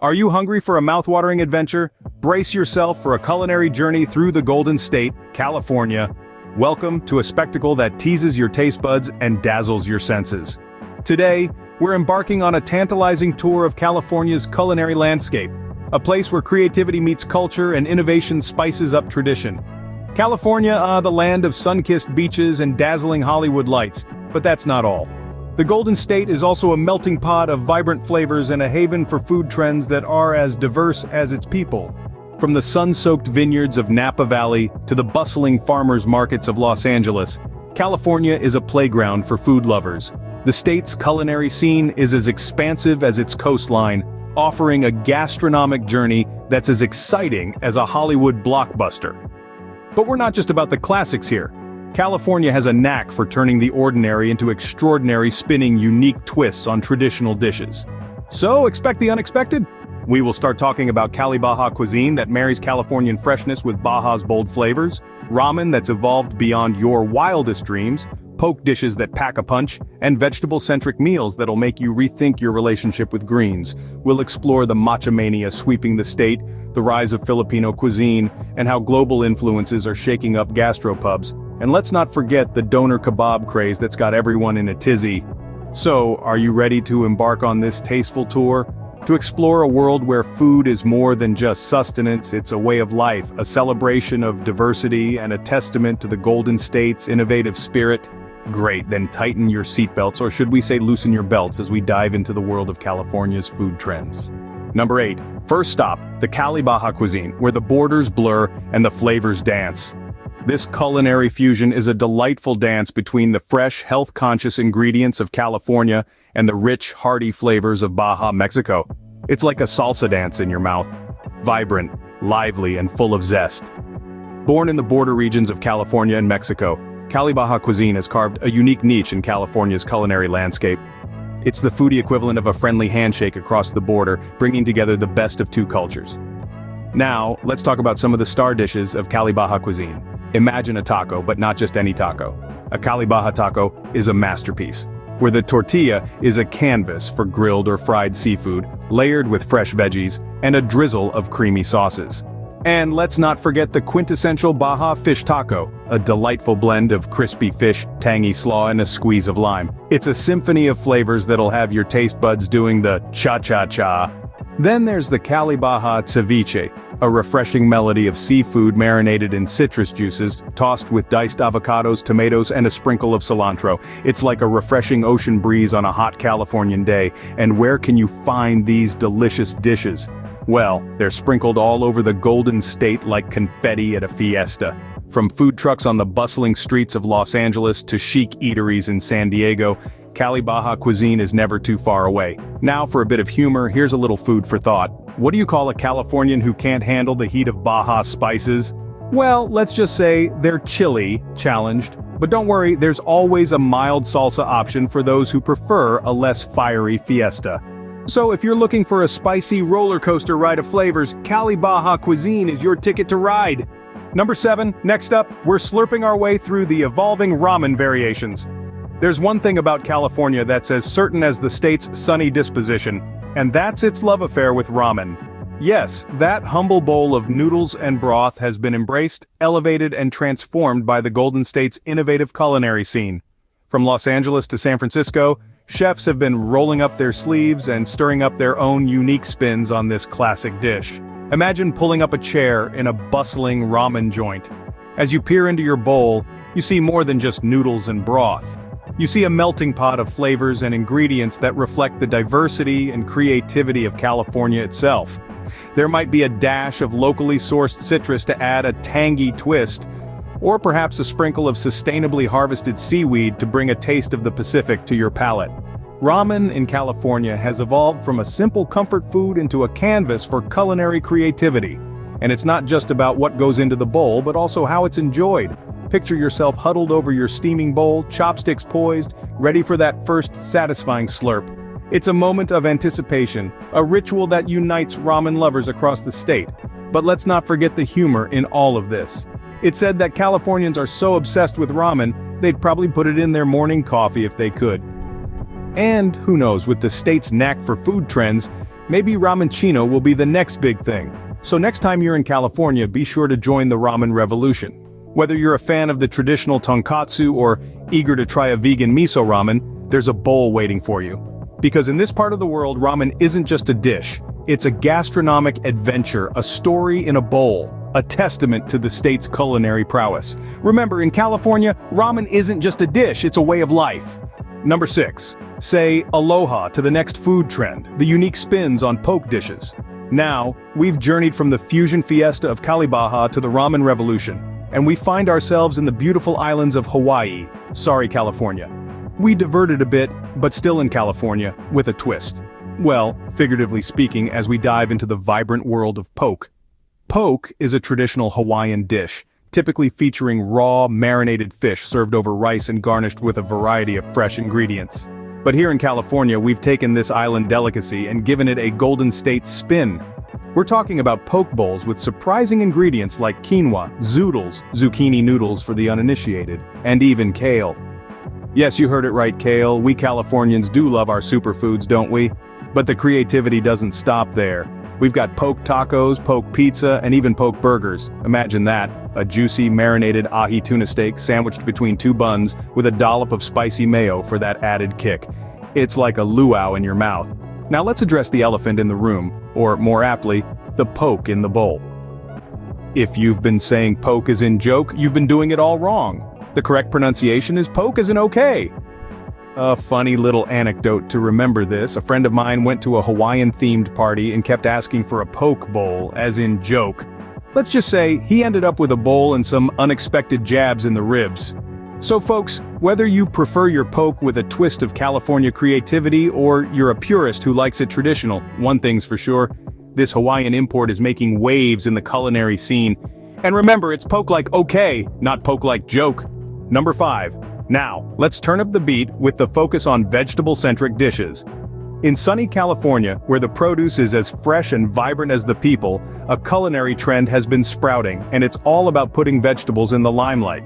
Are you hungry for a mouthwatering adventure? Brace yourself for a culinary journey through the Golden State, California. Welcome to a spectacle that teases your taste buds and dazzles your senses. Today, we're embarking on a tantalizing tour of California's culinary landscape, a place where creativity meets culture and innovation spices up tradition. California, the land of sun-kissed beaches and dazzling Hollywood lights, but that's not all. The Golden State is also a melting pot of vibrant flavors and a haven for food trends that are as diverse as its people. From the sun-soaked vineyards of Napa Valley to the bustling farmers markets of Los Angeles, California is a playground for food lovers. The state's culinary scene is as expansive as its coastline, offering a gastronomic journey that's as exciting as a Hollywood blockbuster. But we're not just about the classics here. California has a knack for turning the ordinary into extraordinary, spinning unique twists on traditional dishes. So expect the unexpected? We will start talking about Cali-Baja cuisine that marries Californian freshness with Baja's bold flavors, ramen that's evolved beyond your wildest dreams, poke dishes that pack a punch, and vegetable-centric meals that'll make you rethink your relationship with greens. We'll explore the matcha mania sweeping the state, the rise of Filipino cuisine, and how global influences are shaking up gastropubs. And let's not forget the doner kebab craze that's got everyone in a tizzy. So, are you ready to embark on this tasteful tour? To explore a world where food is more than just sustenance, it's a way of life, a celebration of diversity, and a testament to the Golden State's innovative spirit? Great, then tighten your seatbelts, or should we say loosen your belts as we dive into the world of California's food trends. Number 8. First stop, the Cali-Baja cuisine, where the borders blur and the flavors dance. This culinary fusion is a delightful dance between the fresh, health-conscious ingredients of California and the rich, hearty flavors of Baja, Mexico. It's like a salsa dance in your mouth. Vibrant, lively, and full of zest. Born in the border regions of California and Mexico, Cali-Baja cuisine has carved a unique niche in California's culinary landscape. It's the foodie equivalent of a friendly handshake across the border, bringing together the best of two cultures. Now, let's talk about some of the star dishes of Cali-Baja cuisine. Imagine a taco, but not just any taco. A Cali-Baja taco is a masterpiece, where the tortilla is a canvas for grilled or fried seafood, layered with fresh veggies, and a drizzle of creamy sauces. And let's not forget the quintessential Baja fish taco, a delightful blend of crispy fish, tangy slaw, and a squeeze of lime. It's a symphony of flavors that'll have your taste buds doing the cha-cha-cha. Then there's the Cali-Baja ceviche, a refreshing melody of seafood marinated in citrus juices, tossed with diced avocados, tomatoes, and a sprinkle of cilantro. It's like a refreshing ocean breeze on a hot Californian day. And where can you find these delicious dishes? Well, they're sprinkled all over the Golden State like confetti at a fiesta. From food trucks on the bustling streets of Los Angeles to chic eateries in San Diego, Cali-Baja cuisine is never too far away. Now for a bit of humor, here's a little food for thought. What do you call a Californian who can't handle the heat of Baja spices? Well, let's just say they're chili challenged. But don't worry, there's always a mild salsa option for those who prefer a less fiery fiesta. So if you're looking for a spicy roller coaster ride of flavors, Cali-Baja cuisine is your ticket to ride. Number 7, next up, we're slurping our way through the evolving ramen variations. There's one thing about California that's as certain as the state's sunny disposition, and that's its love affair with ramen. Yes, that humble bowl of noodles and broth has been embraced, elevated, and transformed by the Golden State's innovative culinary scene. From Los Angeles to San Francisco, chefs have been rolling up their sleeves and stirring up their own unique spins on this classic dish. Imagine pulling up a chair in a bustling ramen joint. As you peer into your bowl, you see more than just noodles and broth. You see a melting pot of flavors and ingredients that reflect the diversity and creativity of California itself. There might be a dash of locally sourced citrus to add a tangy twist, or perhaps a sprinkle of sustainably harvested seaweed to bring a taste of the Pacific to your palate. Ramen in California has evolved from a simple comfort food into a canvas for culinary creativity. And it's not just about what goes into the bowl, but also how it's enjoyed. Picture yourself huddled over your steaming bowl, chopsticks poised, ready for that first satisfying slurp. It's a moment of anticipation, a ritual that unites ramen lovers across the state. But let's not forget the humor in all of this. It's said that Californians are so obsessed with ramen, they'd probably put it in their morning coffee if they could. And who knows, with the state's knack for food trends, Maybe Ramen Chino will be the next big thing. So next time you're in California, be sure to join the ramen revolution. Whether you're a fan of the traditional tonkatsu or eager to try a vegan miso ramen, there's a bowl waiting for you. Because in this part of the world, ramen isn't just a dish. It's a gastronomic adventure, a story in a bowl, a testament to the state's culinary prowess. Remember, in California, ramen isn't just a dish, it's a way of life. Number 6. Say aloha to the next food trend, the unique spins on poke dishes. Now, we've journeyed from the fusion fiesta of Cali-Baja to the ramen revolution, and we find ourselves in the beautiful islands of Hawaii. Sorry, California. We diverted a bit, but still in California, with a twist. Well, figuratively speaking, as we dive into the vibrant world of poke. Poke is a traditional Hawaiian dish, typically featuring raw, marinated fish served over rice and garnished with a variety of fresh ingredients. But here in California, we've taken this island delicacy and given it a Golden State spin. We're talking about poke bowls with surprising ingredients like quinoa, zoodles, zucchini noodles for the uninitiated, and even kale. Yes, you heard it right, kale. We Californians do love our superfoods, don't we? But the creativity doesn't stop there. We've got poke tacos, poke pizza, and even poke burgers. Imagine that, a juicy, marinated ahi tuna steak sandwiched between two buns with a dollop of spicy mayo for that added kick. It's like a luau in your mouth. Now let's address the elephant in the room, or more aptly, the poke in the bowl. If you've been saying poke as in joke, you've been doing it all wrong. The correct pronunciation is poke as in okay. A funny little anecdote to remember this: a friend of mine went to a Hawaiian-themed party and kept asking for a poke bowl, as in joke. Let's just say he ended up with a bowl and some unexpected jabs in the ribs. So folks, whether you prefer your poke with a twist of California creativity or you're a purist who likes it traditional, one thing's for sure, this Hawaiian import is making waves in the culinary scene. And remember, it's poke like okay, not poke like joke. Number 5. Now, let's turn up the beat with the focus on vegetable-centric dishes. In sunny California, where the produce is as fresh and vibrant as the people, a culinary trend has been sprouting, and it's all about putting vegetables in the limelight.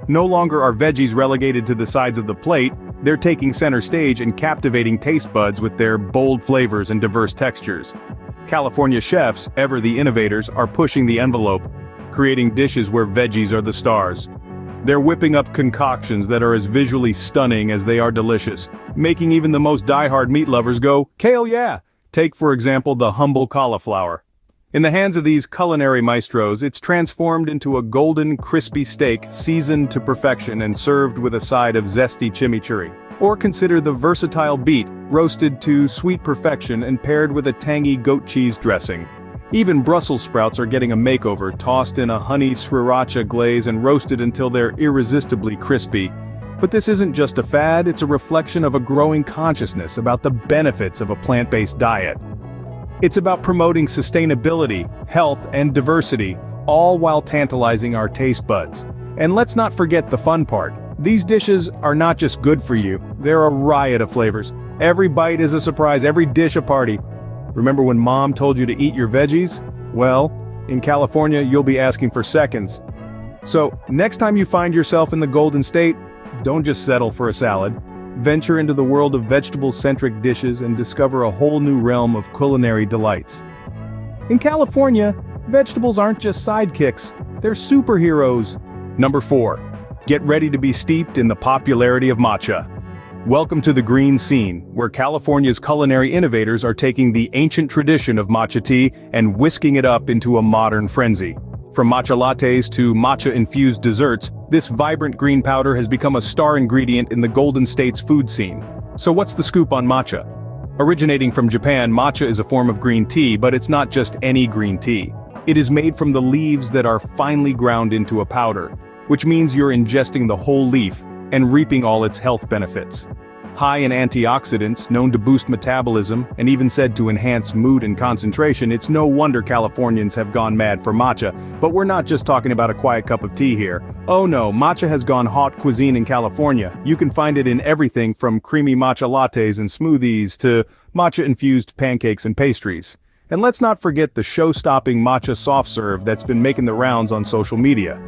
No longer are veggies relegated to the sides of the plate, they're taking center stage and captivating taste buds with their bold flavors and diverse textures. California chefs, ever the innovators, are pushing the envelope, creating dishes where veggies are the stars. They're whipping up concoctions that are as visually stunning as they are delicious, making even the most die-hard meat lovers go, kale yeah! Take for example the humble cauliflower. In the hands of these culinary maestros, it's transformed into a golden, crispy steak seasoned to perfection and served with a side of zesty chimichurri. Or consider the versatile beet, roasted to sweet perfection and paired with a tangy goat cheese dressing. Even Brussels sprouts are getting a makeover, tossed in a honey sriracha glaze and roasted until they're irresistibly crispy. But this isn't just a fad, it's a reflection of a growing consciousness about the benefits of a plant-based diet. It's about promoting sustainability, health, and diversity, all while tantalizing our taste buds. And let's not forget the fun part. These dishes are not just good for you, they're a riot of flavors. Every bite is a surprise, every dish a party. Remember when Mom told you to eat your veggies? Well, in California, you'll be asking for seconds. So, next time you find yourself in the Golden State, don't just settle for a salad. Venture into the world of vegetable-centric dishes and discover a whole new realm of culinary delights. In California, vegetables aren't just sidekicks, they're superheroes. Number 4. Get ready to be steeped in the popularity of matcha. Welcome to the green scene, where California's culinary innovators are taking the ancient tradition of matcha tea and whisking it up into a modern frenzy. From matcha lattes to matcha-infused desserts, this vibrant green powder has become a star ingredient in the Golden State's food scene. So what's the scoop on matcha? Originating from Japan, matcha is a form of green tea, but it's not just any green tea. It is made from the leaves that are finely ground into a powder, which means you're ingesting the whole leaf and reaping all its health benefits. High in antioxidants, known to boost metabolism, and even said to enhance mood and concentration, it's no wonder Californians have gone mad for matcha. But we're not just talking about a quiet cup of tea here. Oh no, matcha has gone haute cuisine in California. You can find it in everything from creamy matcha lattes and smoothies to matcha-infused pancakes and pastries. And let's not forget the show-stopping matcha soft serve that's been making the rounds on social media.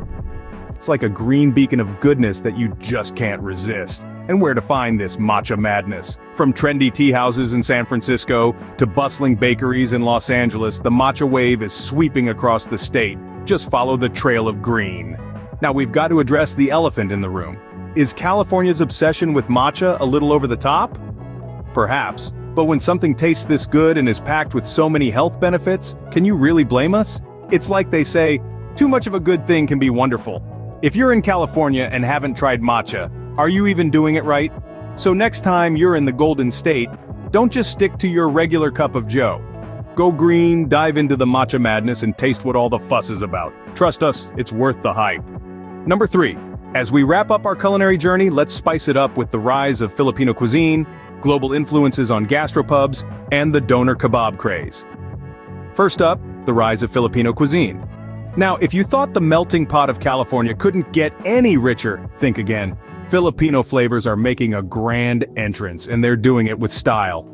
It's like a green beacon of goodness that you just can't resist. And where to find this matcha madness? From trendy tea houses in San Francisco to bustling bakeries in Los Angeles, the matcha wave is sweeping across the state. Just follow the trail of green. Now we've got to address the elephant in the room. Is California's obsession with matcha a little over the top? Perhaps. But when something tastes this good and is packed with so many health benefits, can you really blame us? It's like they say, too much of a good thing can be wonderful. If you're in California and haven't tried matcha, are you even doing it right? So next time you're in the Golden State, don't just stick to your regular cup of joe. Go green, dive into the matcha madness, and taste what all the fuss is about. Trust us, it's worth the hype. Number 3. As we wrap up our culinary journey, let's spice it up with the rise of Filipino cuisine, global influences on gastropubs, and the doner kebab craze. First up, the rise of Filipino cuisine. Now, if you thought the melting pot of California couldn't get any richer, think again. Filipino flavors are making a grand entrance, and they're doing it with style.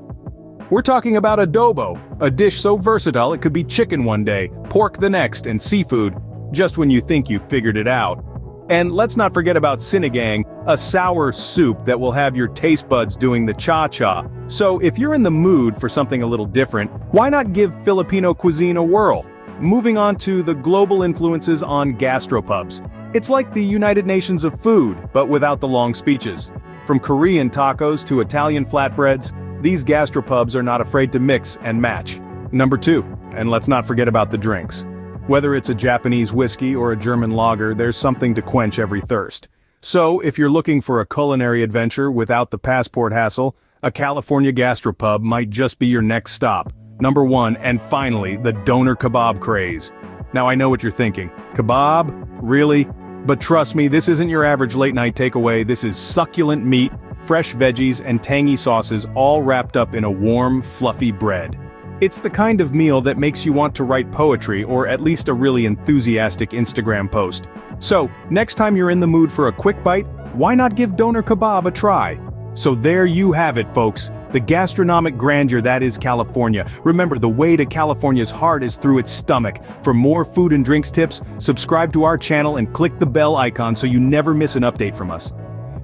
We're talking about adobo, a dish so versatile it could be chicken one day, pork the next, and seafood, just when you think you've figured it out. And let's not forget about sinigang, a sour soup that will have your taste buds doing the cha-cha. So if you're in the mood for something a little different, why not give Filipino cuisine a whirl? Moving on to the global influences on gastropubs. It's like the United Nations of food, but without the long speeches. From Korean tacos to Italian flatbreads, these gastropubs are not afraid to mix and match. Number 2, and let's not forget about the drinks. Whether it's a Japanese whiskey or a German lager, there's something to quench every thirst. So, if you're looking for a culinary adventure without the passport hassle, a California gastropub might just be your next stop. Number 1, and finally, the doner kebab craze. Now I know what you're thinking. Kebab? Really? But trust me, this isn't your average late-night takeaway. This is succulent meat, fresh veggies, and tangy sauces all wrapped up in a warm, fluffy bread. It's the kind of meal that makes you want to write poetry or at least a really enthusiastic Instagram post. So, next time you're in the mood for a quick bite, why not give doner kebab a try? So there you have it, folks. The gastronomic grandeur that is California. Remember, the way to California's heart is through its stomach. For more food and drinks tips, subscribe to our channel and click the bell icon so you never miss an update from us.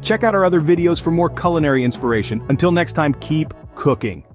Check out our other videos for more culinary inspiration. Until next time, keep cooking.